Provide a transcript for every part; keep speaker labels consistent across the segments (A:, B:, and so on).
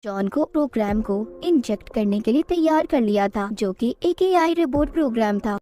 A: John को programme को inject करने के लिए तैयार कर लिया था, जो कि एक एआई रोबोट प्रोग्राम था।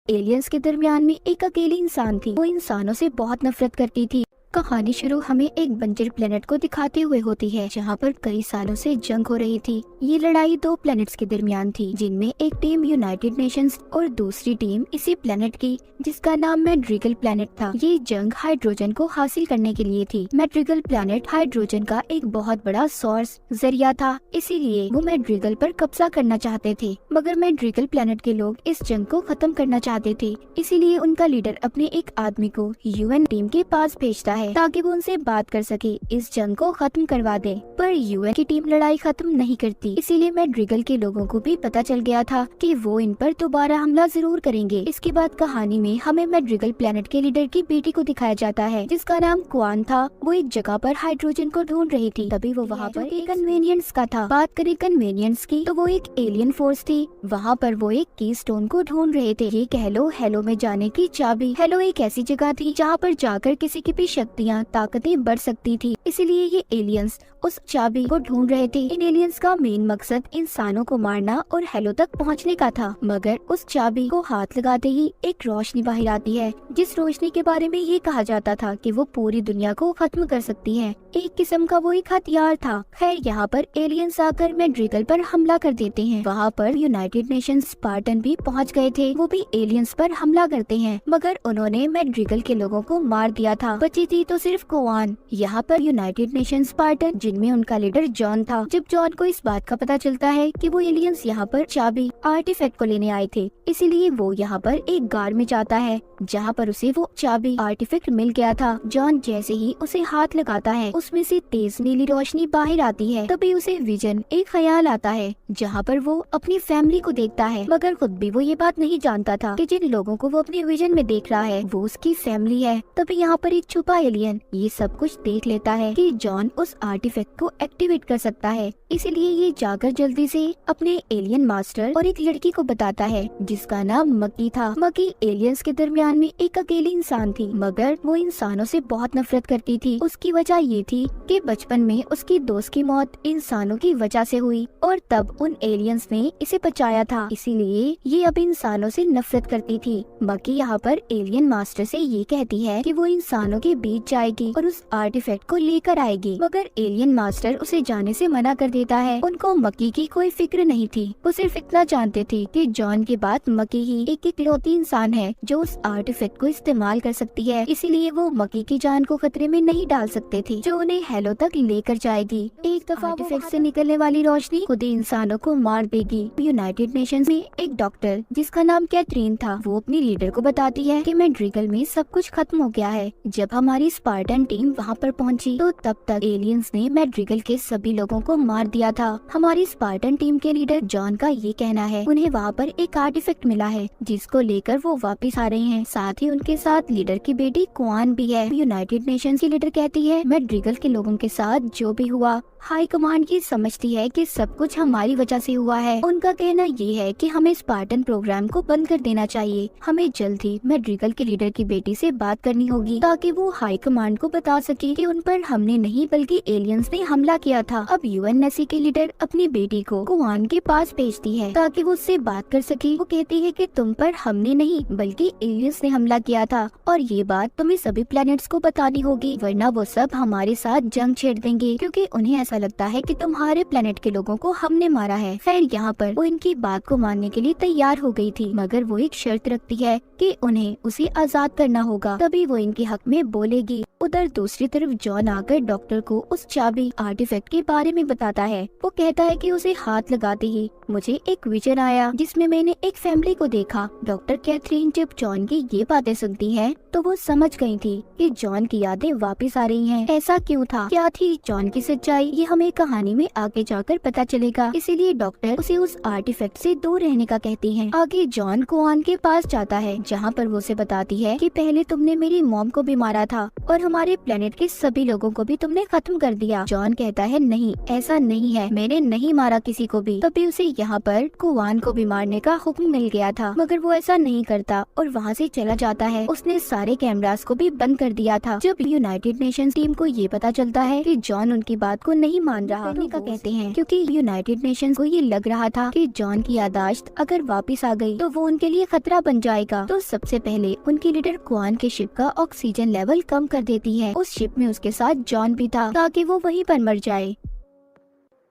A: एलियंस के दरमियान में एक अकेली इंसान थी। वो इंसानों से बहुत नफरत करती थी। कहानी शुरू हमें एक बंजर प्लेनेट को दिखाते हुए होती है, जहाँ पर कई सालों से जंग हो रही थी। ये लड़ाई दो प्लेनेट्स के दरमियान थी, जिनमें एक टीम यूनाइटेड नेशंस और दूसरी टीम इसी प्लेनेट की, जिसका नाम मैड्रिगल प्लेनेट था। ये जंग हाइड्रोजन को हासिल करने के लिए थी। मैड्रिगल प्लेनेट हाइड्रोजन का एक बहुत बड़ा सोर्स जरिया था, इसीलिए वो मैड्रिगल पर कब्जा करना चाहते थे। मगर मैड्रिगल प्लेनेट के लोग इस जंग को खत्म करना चाहते थे, इसीलिए उनका लीडर अपने एक आदमी को यूएन टीम के पास भेजता है ताकि वो उनसे बात कर सके, इस जंग को खत्म करवा दे। पर यूएन की टीम लड़ाई खत्म नहीं करती, इसीलिए मैड्रिगल के लोगों को भी पता चल गया था कि वो इन पर दोबारा हमला जरूर करेंगे। इसके बाद कहानी में हमें मैड्रिगल प्लेनेट के लीडर की बेटी को दिखाया जाता है, जिसका नाम क्वान था। वो एक जगह पर हाइड्रोजन को ढूंढ रही थी, तभी वो वहाँ पर एक कन्वेनियंस का था। बात करें कन्वेनियंस की, तो वो एक एलियन फोर्स थी। वहाँ पर वो एक की स्टोन को ढूंढ रहे थे। ये कह लो हेलो में जाने की चाबी। हेलो एक ऐसी जगह थी जहाँ पर जाकर किसी की भी शक्तियाँ ताकतें बढ़ सकती थी, इसीलिए ये एलियंस उस चाबी को ढूंढ रहे थे। इन एलियंस का मेन मकसद इंसानों को मारना और हेलो तक पहुंचने का था। मगर उस चाबी को हाथ लगाते ही एक रोशनी बाहर आती है, जिस रोशनी के बारे में ये कहा जाता था कि वो पूरी दुनिया को खत्म कर सकती है। एक किस्म का वो एक हथियार था। खैर यहाँ पर एलियंस आकर मैड्रिगल पर हमला कर देते हैं। वहाँ पर यूनाइटेड नेशंस स्पार्टन भी पहुँच गए थे। वो भी एलियंस पर हमला करते हैं, मगर उन्होंने मैड्रिगल के लोगों को मार दिया था। बची थी तो सिर्फ क्वान। यहाँ पर यूनाइटेड नेशन स्पार्टन, जिनमें उनका लीडर जॉन था। जब जॉन को इस बात का पता चलता है कि वो एलियंस यहाँ पर चाबी आर्टिफैक्ट को लेने आए थे, इसीलिए वो यहाँ पर एक गार में जाता है, जहाँ पर उसे वो चाबी आर्टिफैक्ट मिल गया था। जॉन जैसे ही उसे हाथ लगाता है, उसमें से तेज नीली रोशनी बाहर आती है। तभी उसे विजन एक ख्याल आता है, जहाँ पर वो अपनी फैमिली को देखता है। मगर खुद भी वो ये बात नहीं जानता था कि जिन लोगों को वो अपने विजन में देख रहा है वो उसकी फैमिली है। तभी यहाँ पर एक छुपा एलियन ये सब कुछ देख लेता है कि जॉन उस आर्टिफैक्ट को एक्टिवेट कर सकता है, इसीलिए ये जाकर जल्दी से अपने एलियन मास्टर और एक लड़की को बताता है, जिसका नाम मकी था। मकी एलियंस के दरमियान में एक अकेली इंसान थी, मगर वो इंसानों से बहुत नफरत करती थी। उसकी वजह ये थी कि बचपन में उसकी दोस्त की मौत इंसानों की वजह से हुई और तब उन एलियंस ने इसे बचाया था, इसीलिए ये अब इंसानों से नफरत करती थी। मकी यहाँ पर एलियन मास्टर से ये कहती है कि वो इंसानों के बीच जाएगी और उस आर्टिफैक्ट को लेकर आएगी, मगर एलियन मास्टर उसे जाने से मना कर देता है। उनको मकी की कोई फिक्र नहीं थी, वो सिर्फ इतना जानते थे कि जॉन के बाद मकी ही एक इकलौती इंसान है जो उस आर्टिफैक्ट को इस्तेमाल कर सकती है, इसीलिए वो मकी की जान को खतरे में नहीं डाल सकते थे, जो उन्हें हेलो तक लेकर जाएगी। एक दफा आर्टिफैक्ट से निकलने वाली रोशनी खुद ही इंसानों को मार देगी। यूनाइटेड नेशंस में एक डॉक्टर, जिसका नाम कैथरीन था, वो अपनी लीडर को बताती है कि मैड्रिगल में सब कुछ खत्म हो गया है। जब हमारी स्पार्टन टीम वहाँ पर पहुँची तो तब तक एलियंस ने मैड्रिगल के सभी लोगों को मार दिया था। हमारी स्पार्टन टीम के लीडर जॉन का ये कहना है उन्हें वहाँ पर एक आर्टिफैक्ट मिला है, जिसको लेकर वो वापस आ रहे हैं। साथ ही उनके साथ लीडर की बेटी क्वान भी है। यूनाइटेड नेशंस की लीडर कहती है मैड्रिगल के लोगों के साथ जो भी हुआ, हाई कमांड ये समझती है कि सब कुछ हमारी वजह से हुआ है। उनका कहना ये है कि हमें स्पार्टन प्रोग्राम को बंद कर देना चाहिए। हमें जल्द ही मैड्रिगल के लीडर की बेटी से बात करनी होगी, ताकि वो हाई कमांड को बता सके कि उन पर हमने नहीं बल्कि एलियंस ने हमला किया था। अब यूएनएससी के लीडर अपनी बेटी को क्वान के पास भेजती है ताकि वो उससे बात कर सके। वो कहती है कि तुम पर हमने नहीं बल्कि एलियंस ने हमला किया था और ये बात तुम्हें सभी प्लैनेट्स को बतानी होगी, वरना वो सब हमारे साथ जंग छेड़ देंगे, क्योंकि उन्हें ऐसा लगता है कि तुम्हारे प्लेनेट के लोगों को हमने मारा है। खैर यहाँ पर वो इनकी बात को मानने के लिए तैयार हो गई थी, मगर वो एक शर्त रखती है कि उन्हें उसे आजाद करना होगा, तभी वो इनके हक में बोलेगी। उधर दूसरी तरफ जॉन आकर डॉक्टर को उस चाबी आर्टिफैक्ट के बारे में बताता है। वो कहता है कि उसे हाथ लगाते ही मुझे एक विजन आया, जिसमें मैंने एक फैमिली को देखा। डॉक्टर कैथरीन जब जॉन की ये बातें सुनती है तो वो समझ गई थी कि जॉन की यादें वापस आ रही हैं। ऐसा क्यों था, क्या थी जॉन की सच्चाई, ये हमें कहानी में आगे जाकर पता चलेगा। इसीलिए डॉक्टर उसे उस आर्टिफैक्ट से दूर रहने का कहती है। आगे जॉन क्वान के पास जाता है, जहाँ पर वो उसे बताती है कि पहले तुमने मेरी मॉम को भी मारा था और हमारे प्लेनेट के सभी लोगों को भी तुमने खत्म कर दिया। जॉन कहता है नहीं, ऐसा नहीं है, मैंने नहीं मारा किसी को भी। तभी उसे यहाँ पर कुवान को भी मारने का हुक्म मिल गया था, मगर वो ऐसा नहीं करता और वहाँ से चला जाता है। उसने सारे कैमरास को भी बंद कर दिया था। जब यूनाइटेड नेशंस टीम को ये पता चलता है कि जॉन उनकी बात को नहीं मान रहा, का कहते हैं क्योंकि यूनाइटेड नेशंस को ये लग रहा था कि जॉन की याददाश्त अगर वापस आ गई तो वो उनके लिए खतरा बन जाएगा। तो सबसे पहले उनकी लीडर क्वान के शिप का ऑक्सीजन लेवल कम कर देती है। उस शिप में उसके साथ जॉन भी था ताकि वो वहीं पर मर जाए।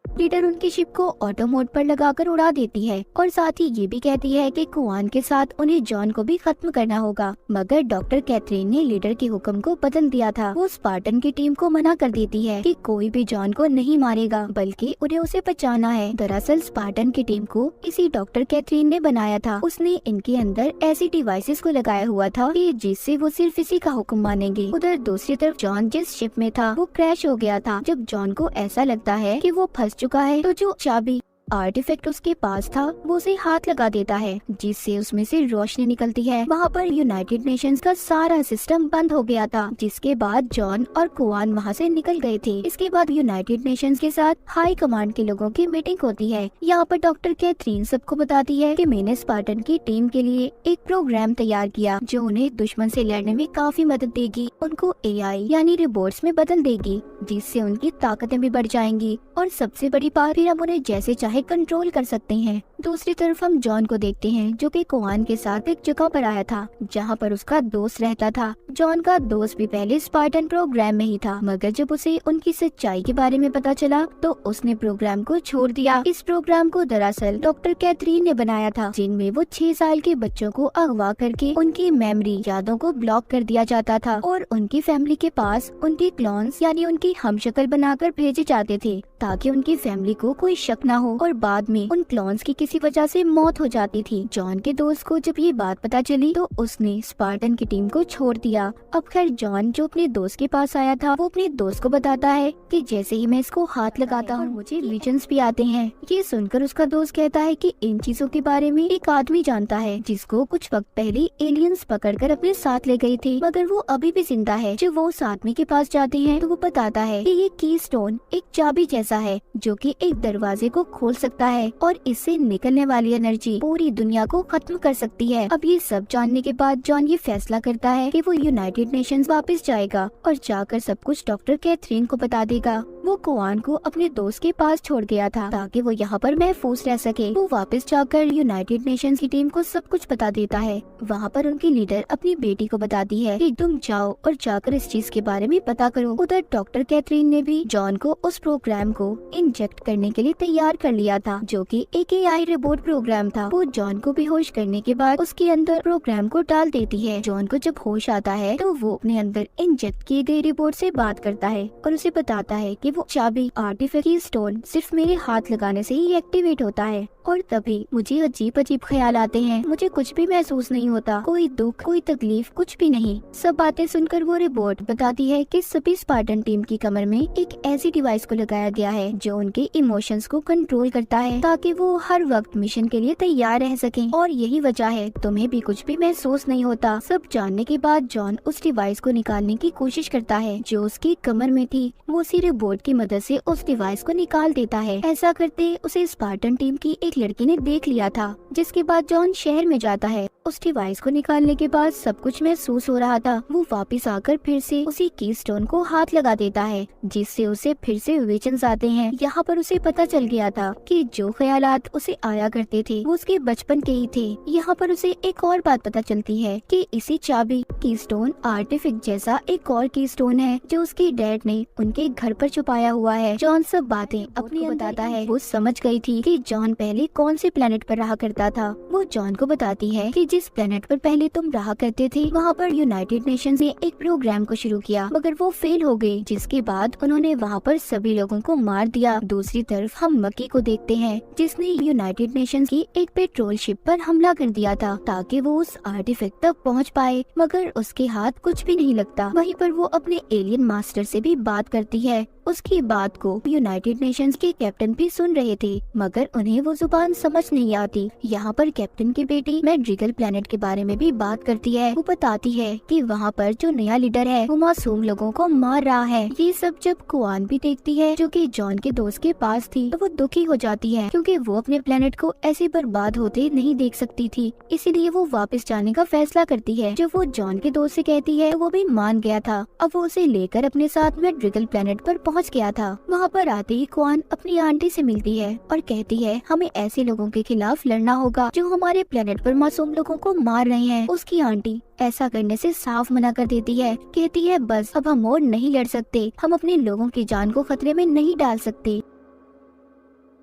A: लीडर उनकी शिप को ऑटो मोड पर लगाकर उड़ा देती है और साथ ही ये भी कहती है कि कुआन के साथ उन्हें जॉन को भी खत्म करना होगा। मगर डॉक्टर कैथरीन ने लीडर के हुक्म को बदल दिया था। वो स्पार्टन की टीम को मना कर देती है कि कोई भी जॉन को नहीं मारेगा, बल्कि उन्हें उसे बचाना है। दरअसल स्पार्टन की टीम को इसी डॉक्टर कैथरीन ने बनाया था। उसने इनके अंदर ऐसी डिवाइसेस को लगाया हुआ था कि जिससे वो सिर्फ इसी का हुक्म मानेंगे। उधर दूसरी तरफ जॉन जिस शिप में था वो क्रैश हो गया था। जब जॉन को ऐसा लगता है कि वो फंस चुका है तो जो चाबी आर्टिफैक्ट उसके पास था वो उसे हाथ लगा देता है, जिससे उसमें से रोशनी निकलती है। वहाँ पर यूनाइटेड नेशंस का सारा सिस्टम बंद हो गया था, जिसके बाद जॉन और कुआन वहाँ से निकल गए थे। इसके बाद यूनाइटेड नेशंस के साथ हाई कमांड के लोगों की मीटिंग होती है। यहाँ पर डॉक्टर कैथरीन सबको बताती है कि मैंने स्पार्टन की टीम के लिए एक प्रोग्राम तैयार किया जो उन्हें दुश्मन से लड़ने में काफी मदद देगी। उनको AI यानी रोबोट्स में बदल देगी, जिससे उनकी ताकतें भी बढ़ जाएंगी और सबसे बड़ी बात, फिर हम उन्हें जैसे चाहे कंट्रोल कर सकते हैं। दूसरी तरफ हम जॉन को देखते हैं जो कि कुआन के साथ एक जगह पर आया था जहाँ पर उसका दोस्त रहता था। जॉन का दोस्त भी पहले स्पार्टन प्रोग्राम में ही था, मगर जब उसे उनकी सच्चाई के बारे में पता चला तो उसने प्रोग्राम को छोड़ दिया। इस प्रोग्राम को दरअसल डॉक्टर कैथरीन ने बनाया था, जिनमें वो 6 साल के बच्चों को अगवा करके उनकी मेमोरी यादों को ब्लॉक कर दिया जाता था और उनकी फैमिली के पास उनके क्लोन्स यानी उनकी हमशक्ल बनाकर भेजे जाते थे ताकि उनकी फैमिली को कोई शक न हो, और बाद में उन क्लोन्स की किसी वजह से मौत हो जाती थी। जॉन के दोस्त को जब ये बात पता चली तो उसने स्पार्टन की टीम को छोड़ दिया। अब खैर जॉन जो अपने दोस्त के पास आया था वो अपने दोस्त को बताता है कि जैसे ही मैं इसको हाथ लगाता हूँ मुझे विजन्स भी आते हैं। ये सुनकर उसका दोस्त कहता है कि इन चीजों के बारे में एक आदमी जानता है जिसको कुछ वक्त पहले एलियंस पकड़कर अपने साथ ले गए थे, मगर वो अभी भी जिंदा है। जब वो उस आदमी के पास जाते हैं तो वो बताता है कि ये की स्टोन एक चाबी जैसा है जो कि एक दरवाजे को खोल सकता है और इससे निकलने वाली एनर्जी पूरी दुनिया को खत्म कर सकती है। अब ये सब जानने के बाद जॉन ये फैसला करता है कि वो यूनाइटेड नेशंस वापस जाएगा और जाकर सब कुछ डॉक्टर कैथरीन को बता देगा। वो कुआन को अपने दोस्त के पास छोड़ गया था ताकि वो यहाँ पर महफूज रह सके। वो वापस जाकर यूनाइटेड नेशंस की टीम को सब कुछ बता देता है। वहाँ पर उनकी लीडर अपनी बेटी को बताती है कि तुम जाओ और जाकर इस चीज के बारे में पता करो। उधर डॉक्टर कैथरीन ने भी जॉन को उस प्रोग्राम को इंजेक्ट करने के लिए तैयार कर लिया था, जो कि एक AI रोबोट प्रोग्राम था। वो जॉन को बेहोश करने के बाद उसके अंदर प्रोग्राम को डाल देती है। जॉन को जब होश आता है तो वो अपने अंदर इंजेक्ट किए गए रोबोट से बात करता है और उसे बताता है कि वो चाबी आर्टिफैक्ट स्टोन सिर्फ मेरे हाथ लगाने से ही एक्टिवेट होता है और तभी मुझे अजीब अजीब ख्याल आते हैं। मुझे कुछ भी महसूस नहीं होता, कोई दुख कोई तकलीफ कुछ भी नहीं। सब बातें सुनकर वो रोबोट बताती है कि सभी स्पार्टन टीम की कमर में एक ऐसी डिवाइस को लगाया गया है जो उनके इमोशंस को कंट्रोल करता है ताकि वो हर वक्त मिशन के लिए तैयार रह सकें, और यही वजह है तुम्हें भी कुछ भी महसूस नहीं होता। सब जानने के बाद जॉन उस डिवाइस को निकालने की कोशिश करता है जो उसकी कमर में थी। वो उसी रोबोट की मदद से उस डिवाइस को निकाल देता है। ऐसा करते उसे स्पार्टन टीम की एक लड़की ने देख लिया था, जिसके बाद जॉन शहर में जाता है। उस डिवाइस को निकालने के बाद सब कुछ महसूस हो रहा था। वो वापस आकर फिर से उसी की स्टोन को हाथ लगा देता है, जिससे उसे फिर से विजन्स आते हैं। यहाँ पर उसे पता चल गया था कि जो ख्यालात उसे आया करते थे वो उसके बचपन के ही थे। यहाँ पर उसे एक और बात पता चलती है कि इसी चाबी की स्टोन आर्टिफैक्ट जैसा एक और की स्टोन है जो उसके डैड ने उनके घर पर छुपाया हुआ है। जॉन सब बातें अपनी बताता है। वो समझ गई थी कि जॉन पहले कौन से प्लेनेट पर रहा करता था। वो जॉन को बताती है कि जिस प्लेनेट पर पहले तुम रहा करते थे वहाँ पर यूनाइटेड नेशंस ने एक प्रोग्राम को शुरू किया, मगर वो फेल हो गई, जिसके बाद उन्होंने वहाँ पर सभी लोगों को मार दिया। दूसरी तरफ हम मक्की को देखते हैं जिसने यूनाइटेड नेशंस की एक पेट्रोल शिप पर हमला कर दिया था ताकि वो उस आर्टिफैक्ट तक पहुँच पाए, मगर उसके हाथ कुछ भी नहीं लगता। वहीं पर वो अपने एलियन मास्टर से भी बात करती है। उसकी बात को यूनाइटेड नेशंस के कैप्टन भी सुन रहे थे, मगर उन्हें वो जुबान समझ नहीं आती। यहाँ पर कैप्टन की बेटी मैड्रिगल प्लेनेट के बारे में भी बात करती है। वो बताती है कि वहाँ पर जो नया लीडर है वो मासूम लोगों को मार रहा है। ये सब जब कुआन भी देखती है, जो कि जॉन के दोस्त के पास थी, तो वो दुखी हो जाती है, क्योंकि वो अपने प्लेनेट को ऐसे बर्बाद होते नहीं देख सकती थी। इसीलिए वो वापस जाने का फैसला करती है। जब वो जॉन के दोस्त से कहती है, वो भी मान गया था। अब वो उसे लेकर अपने साथ मैड्रिगल प्लेनेट पर पहुंच गया था। वहाँ पर आते ही कुआन अपनी आंटी से मिलती है और कहती है, हमें ऐसे लोगों के खिलाफ लड़ना होगा जो हमारे प्लेनेट पर मासूम लोगों को मार रहे हैं। उसकी आंटी ऐसा करने से साफ मना कर देती है। कहती है, बस अब हम और नहीं लड़ सकते, हम अपने लोगों की जान को खतरे में नहीं डाल सकते।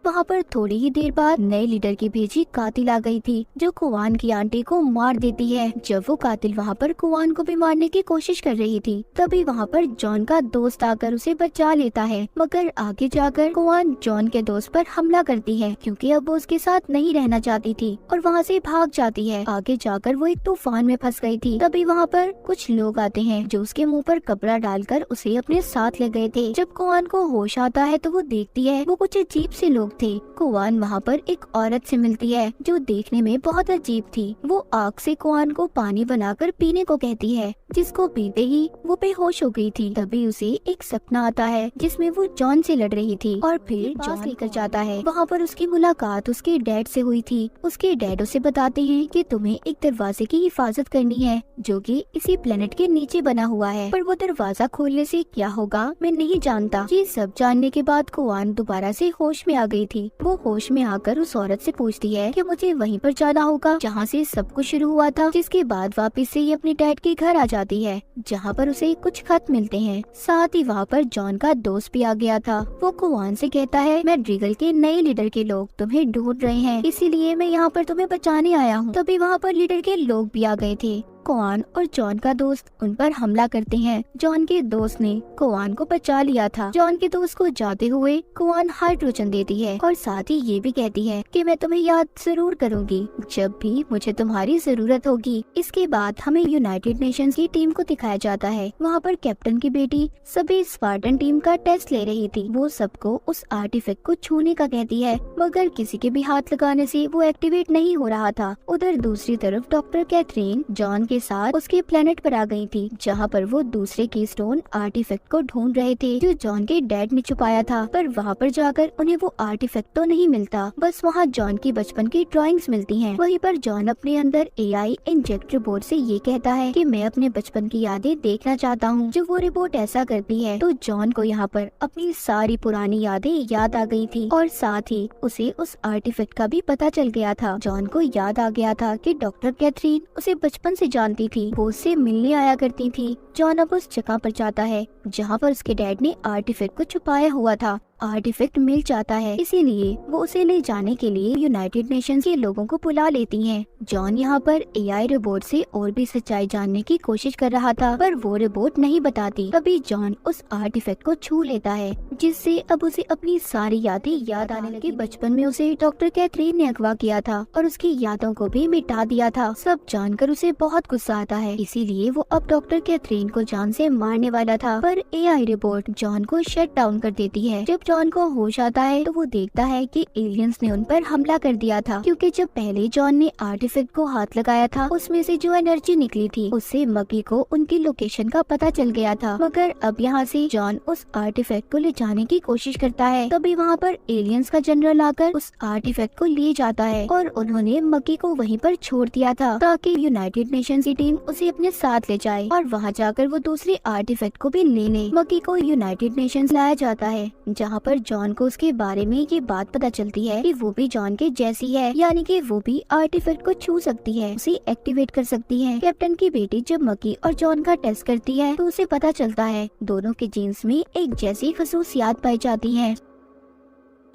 A: वहाँ पर थोड़ी ही देर बाद नए लीडर की भेजी कातिल आ गई थी, जो कुआन की आंटी को मार देती है। जब वो कातिल वहाँ पर कुआन को भी मारने की कोशिश कर रही थी, तभी वहाँ पर जॉन का दोस्त आकर उसे बचा लेता है। मगर आगे जाकर कुआन जॉन के दोस्त पर हमला करती है, क्योंकि अब वो उसके साथ नहीं रहना चाहती थी और वहाँ से भाग जाती है। आगे जाकर वो एक तूफान में फंस गई थी। तभी वहाँ पर कुछ लोग आते हैं, जो उसके मुँह पर कपड़ा डालकर उसे अपने साथ ले गए थे। जब कुआन को होश आता है तो वो देखती है वो कुछ अजीब से लोग थे। कुआन वहाँ पर एक औरत से मिलती है, जो देखने में बहुत अजीब थी। वो आग से कुआन को पानी बनाकर पीने को कहती है, जिसको पीते ही वो बेहोश हो गई थी। तभी उसे एक सपना आता है, जिसमें वो जॉन से लड़ रही थी और फिर जॉन लेकर जाता है। वहाँ पर उसकी मुलाकात उसके डैड से हुई थी। उसके डैड उसे बताते हैं कि तुम्हें एक दरवाजे की हिफाजत करनी है, जो कि इसी प्लेनेट के नीचे बना हुआ है, पर वो दरवाजा खोलने से क्या होगा मैं नहीं जानता। ये सब जानने के बाद कुआन दोबारा से होश में आ गई थी। वो होश में आकर उस औरत से पूछती है कि मुझे वहीं पर जाना होगा जहाँ से सब कुछ शुरू हुआ था। जिसके बाद वापस से ये अपने डैड के घर आ जाती है, जहाँ पर उसे कुछ खत मिलते हैं। साथ ही वहाँ पर जॉन का दोस्त भी आ गया था। वो कुआन से कहता है, मैड्रिगल के नए लीडर के लोग तुम्हें ढूंढ रहे हैं, इसीलिए मैं यहाँ पर तुम्हें बचाने आया हूँ। तभी वहाँ पर लीडर के लोग भी आ गए थे। कुआन और जॉन का दोस्त उन पर हमला करते हैं। जॉन के दोस्त ने कुआन को बचा लिया था। जॉन के दोस्त को जाते हुए कुआन हाइड्रोजन देती है और साथ ही ये भी कहती है कि मैं तुम्हें याद जरूर करूंगी जब भी मुझे तुम्हारी जरूरत होगी। इसके बाद हमें यूनाइटेड नेशंस की टीम को दिखाया जाता है। वहाँ पर कैप्टन की बेटी सभी स्पार्टन टीम का टेस्ट ले रही थी। वो सबको उस आर्टिफैक्ट को छूने का कहती है, मगर किसी के भी हाथ लगाने से वो एक्टिवेट नहीं हो रहा था। उधर दूसरी तरफ डॉक्टर कैथरीन जॉन के साथ उसके प्लेनेट पर आ गई थी, जहाँ पर वो दूसरे कीस्टोन आर्टिफैक्ट को ढूंढ रहे थे, जो जॉन के डैड ने छुपाया था। पर वहाँ पर जाकर उन्हें वो आर्टिफैक्ट तो नहीं मिलता, बस वहाँ जॉन की बचपन की ड्राइंग्स मिलती हैं। वहीं पर जॉन अपने अंदर एआई इंजेक्ट रिपोर्ट से ये कहता है कि मैं अपने बचपन की यादें देखना चाहता हूँ। जब वो रिपोर्ट ऐसा करती है तो जॉन को यहाँ पर अपनी सारी पुरानी यादें याद आ गई थी और साथ ही उसे उस आर्टिफैक्ट का भी पता चल गया था। जॉन को याद आ गया था कि डॉक्टर कैथरीन उसे बचपन से जानती थी, वो उससे मिलने आया करती थी। जॉन अब उस जगह पर जाता है जहाँ पर उसके डैड ने आर्टिफैक्ट को छुपाया हुआ था। आर्टिफैक्ट मिल जाता है, इसीलिए वो उसे ले जाने के लिए यूनाइटेड नेशंस के लोगों को बुला लेती हैं। जॉन यहाँ पर एआई रोबोट से और भी सच्चाई जानने की कोशिश कर रहा था, पर वो रोबोट नहीं बताती। तभी जॉन उस आर्टिफैक्ट को छू लेता है, जिससे अब उसे अपनी सारी यादें याद आने लगी। बचपन में उसे डॉक्टर कैथरीन ने अगवा किया था और उसकी यादों को भी मिटा दिया था। सब जानकर उसे बहुत गुस्सा आता है, इसीलिए वो अब डॉक्टर कैथरीन को जान से मारने वाला था, पर एआई रोबोट जॉन को शट डाउन कर देती है। जब जॉन को होश आता है तो वो देखता है कि एलियंस ने उन पर हमला कर दिया था, क्योंकि जब पहले जॉन ने आर्टिफैक्ट को हाथ लगाया था उसमें से जो एनर्जी निकली थी उससे मकी को उनकी लोकेशन का पता चल गया था। मगर अब यहाँ से जॉन उस आर्टिफैक्ट को ले जाने की कोशिश करता है। तभी वहाँ पर एलियंस का जनरल आकर उस आर्टिफैक्ट को ले जाता है और उन्होंने मकी को वहीं पर छोड़ दिया था, ताकि यूनाइटेड नेशंस की टीम उसे अपने साथ ले जाए और वहाँ जाकर वो दूसरे आर्टिफैक्ट को भी ले ले। मकी को यूनाइटेड नेशंस लाया जाता है, जहाँ पर जॉन को उसके बारे में ये बात पता चलती है कि वो भी जॉन के जैसी है, यानी कि वो भी आर्टिफैक्ट को छू सकती है, उसे एक्टिवेट कर सकती है। कैप्टन की बेटी जब मकी और जॉन का टेस्ट करती है तो उसे पता चलता है दोनों के जीन्स में एक जैसी खसूसियात पाई जाती हैं।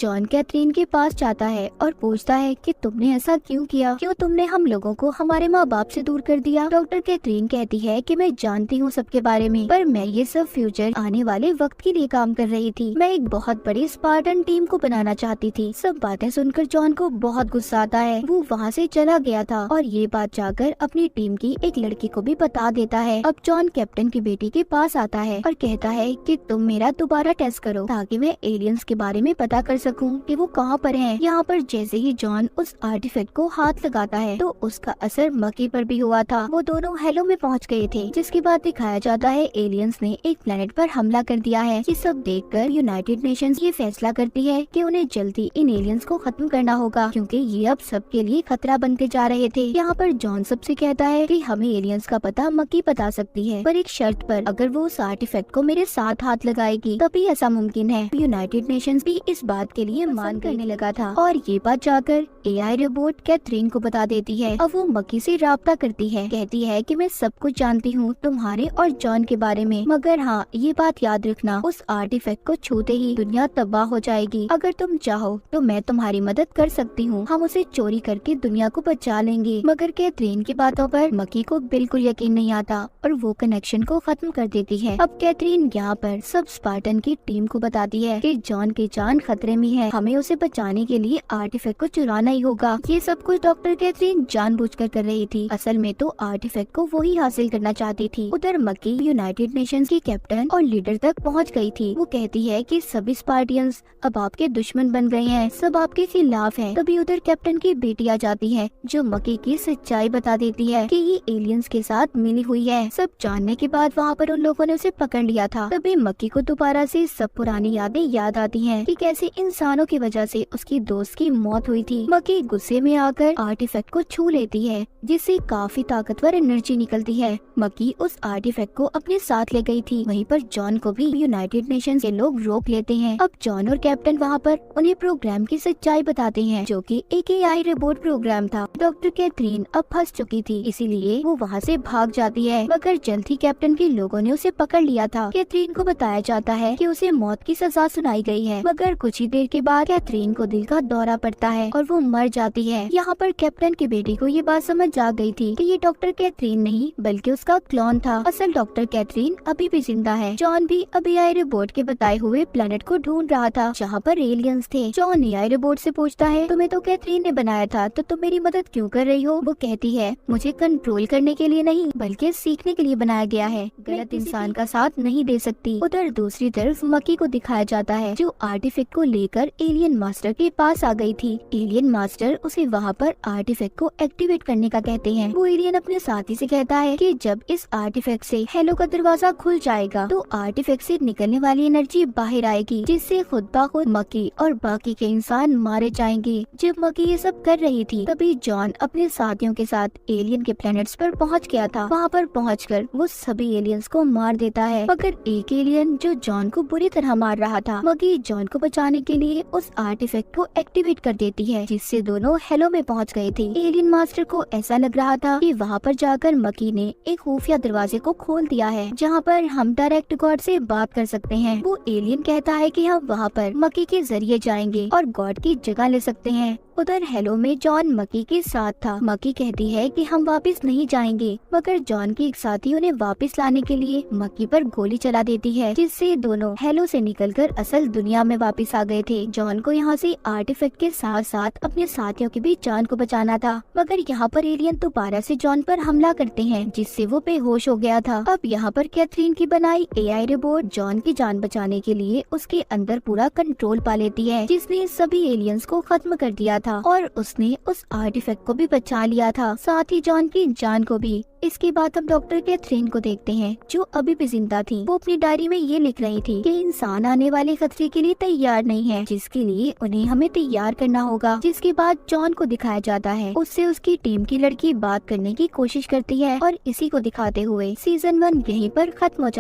A: जॉन कैथरीन के पास जाता है और पूछता है कि तुमने ऐसा क्यों किया, क्यों तुमने हम लोगों को हमारे माँ बाप से दूर कर दिया। डॉक्टर कैथरीन कहती है कि मैं जानती हूँ सबके बारे में, पर मैं ये सब फ्यूचर आने वाले वक्त के लिए काम कर रही थी। मैं एक बहुत बड़ी स्पार्टन टीम को बनाना चाहती थी। सब बातें सुनकर जॉन को बहुत गुस्सा आता है। वो वहाँ से चला गया था और ये बात जाकर अपनी टीम की एक लड़की को भी बता देता है। अब जॉन कैप्टन की बेटी के पास आता है और कहता है कि तुम मेरा दोबारा टेस्ट करो ताकि मैं एलियंस के बारे में पता कर सकूं कि वो कहाँ पर हैं। यहाँ पर जैसे ही जॉन उस आर्टिफैक्ट को हाथ लगाता है तो उसका असर मकी पर भी हुआ था। वो दोनों हेलो में पहुँच गए थे, जिसके बाद दिखाया जाता है एलियंस ने एक प्लेनेट पर हमला कर दिया है। ये सब देखकर यूनाइटेड नेशंस ये फैसला करती है कि उन्हें जल्दी इन एलियंस को खत्म करना होगा, क्योंकि ये अब सबके लिए खतरा बनते जा रहे थे। यहाँ पर जॉन सबसे कहता है कि हमें एलियंस का पता मक्की बता सकती है, पर एक शर्त पर, अगर वो उस आर्टिफैक्ट को मेरे साथ हाथ लगाएगी तभी ऐसा मुमकिन है। यूनाइटेड नेशंस भी इस बात के लिए मान करने लगा था और ये बात जाकर एआई रोबोट कैथरीन को बता देती है। अब वो मक्की से राब्ता करती है, कहती है कि मैं सब कुछ जानती हूँ तुम्हारे और जॉन के बारे में, मगर हाँ ये बात याद रखना, उस आर्टिफैक्ट को छूते ही दुनिया तबाह हो जाएगी। अगर तुम चाहो तो मैं तुम्हारी मदद कर सकती हूँ, हम उसे चोरी करके दुनिया को बचा लेंगे। मगर कैथरीन की बातों पर मक्की को बिल्कुल यकीन नहीं आता और वो कनेक्शन को खत्म कर देती है। अब कैथरीन यहाँ पर सब स्पार्टन की टीम को बताती है कि जॉन की जान खतरे में है, हमें उसे बचाने के लिए आर्टिफैक्ट को चुराना ही होगा। ये सब कुछ डॉक्टर कैथरीन जानबूझकर कर रही थी, असल में तो आर्टिफैक्ट को वो ही हासिल करना चाहती थी। उधर मक्की यूनाइटेड नेशंस की कैप्टन और लीडर तक पहुँच गई थी। वो कहती है कि सभी स्पार्टियंस अब आपके दुश्मन बन गए हैं, सब आपके खिलाफ हैं। तभी उधर कैप्टन की बेटी आ जाती है जो मक्की की सच्चाई बता देती है कि ये एलियंस के साथ मिली हुई है। सब जानने के बाद वहाँ पर उन लोगों ने उसे पकड़ लिया था। तभी मक्की को दोबारा से सब पुरानी यादें याद आती हैं कि कैसे इंसानों की वजह से उसकी दोस्त की मौत हुई थी। मक्की गुस्से में आकर आर्टिफैक्ट को छू लेती है, जिससे काफी ताकतवर एनर्जी निकलती है। मक्की उस आर्टिफैक्ट को अपने साथ ले गई थी। वहीं पर जॉन को भी यूनाइटेड नेशंस के लोग रोक लेते हैं। अब जॉन और कैप्टन वहाँ पर उन्हें प्रोग्राम की सच्चाई बताते हैं, जो कि एक एआई रोबोट प्रोग्राम था। डॉक्टर कैथरीन अब फंस चुकी थी, इसीलिए वो वहाँ से भाग जाती है, मगर जल्द ही कैप्टन के लोगों ने उसे पकड़ लिया था। कैथरीन को बताया जाता है कि उसे मौत की सजा सुनाई गई है, मगर कुछ ही देर के बाद कैथरीन को दिल का दौरा पड़ता है और वो मर जाती है। यहाँ पर कैप्टन की बेटी को ये बात समझ आ गई थी कि ये डॉक्टर कैथरीन नहीं बल्कि उसका क्लोन था। असल डॉक्टर कैथरीन अभी भी जिंदा है। जॉन भी अब एआई रोबोट के बताए हुए प्लेनेट को ढूंढ रहा था जहाँ पर एलियंस थे। जॉन एआई रोबोट से पूछता है, तुम्हें तो कैथरीन ने बनाया था, तो तुम मेरी मदद क्यों कर रही हो? वो कहती है, मुझे कंट्रोल करने के लिए नहीं बल्कि सीखने के लिए बनाया गया है, गलत इंसान का साथ नहीं दे सकती। उधर दूसरी तरफ मक्की को दिखाया जाता है जो आर्टिफैक्ट को लेकर एलियन मास्टर के पास आ गई थी। एलियन मास्टर उसे वहाँ पर आर्टिफैक्ट को एक्टिवेट करने का कहते हैं। वो एलियन अपने साथी से कहता है कि जब इस आर्टिफैक्ट से हेलो का दरवाजा खुल जाएगा तो आर्टिफैक्ट से निकलने वाली एनर्जी बाहर आएगी, जिससे खुद ब खुद मक्की और बाकी के इंसान मारे जाएंगे। जब मक्की ये सब कर रही थी तभी जॉन अपने साथियों के साथ एलियन के प्लैनेट्स पर पहुंच गया था। वहां पर पहुंचकर वो सभी एलियंस को मार देता है, मगर एक एलियन जो जॉन को बुरी तरह मार रहा था, मक्की जॉन को बचाने के लिए उस आर्टिफैक्ट को एक्टिवेट कर देती है, जिससे दोनों हेलो में पहुंच गए थे। एलियन मास्टर को ऐसा लग रहा था कि वहां पर जाकर मक्की ने एक खुफिया दरवाजे को खोल दिया है जहां पर हम डायरेक्ट गॉड से बात कर सकते हैं। वो एलियन कहता है कि हम वहां पर मक्की के जरिए जाएंगे और गॉड की जगह ले सकते हैं। उधर हेलो में जॉन मक्की के साथ था। मक्की कहती है कि हम वापस नहीं जाएंगे, मगर जॉन की एक साथी उन्हें वापस लाने के लिए मक्की पर गोली चला देती है, जिससे दोनों हेलो से निकलकर असल दुनिया में वापस आ गए थे। जॉन को यहाँ से आर्टिफैक्ट के साथ साथ अपने साथियों की भी जान को बचाना था, मगर यहाँ पर एलियन दोबारा से जॉन पर हमला करते हैं, जिससे वो बेहोश हो गया था। अब यहाँ पर कैथरीन की बनाई एआई रोबोट जॉन की जान बचाने के लिए उसके अंदर पूरा कंट्रोल पा लेती है, जिसने सभी एलियंस को खत्म कर दिया था और उसने उस आर्टिफैक्ट को भी बचा लिया था, साथ ही जॉन की जान को भी। इसके बाद हम डॉक्टर कैथरीन को देखते हैं जो अभी भी जिंदा थी। वो अपनी डायरी में ये लिख रही थी कि इंसान आने वाले खतरे के लिए तैयार नहीं है, जिसके लिए उन्हें हमें तैयार करना होगा। जिसके बाद जॉन को दिखाया जाता है, उससे उसकी टीम की लड़की बात करने की कोशिश करती है और इसी को दिखाते हुए सीजन 1 यहीं पर खत्म हो जाता है।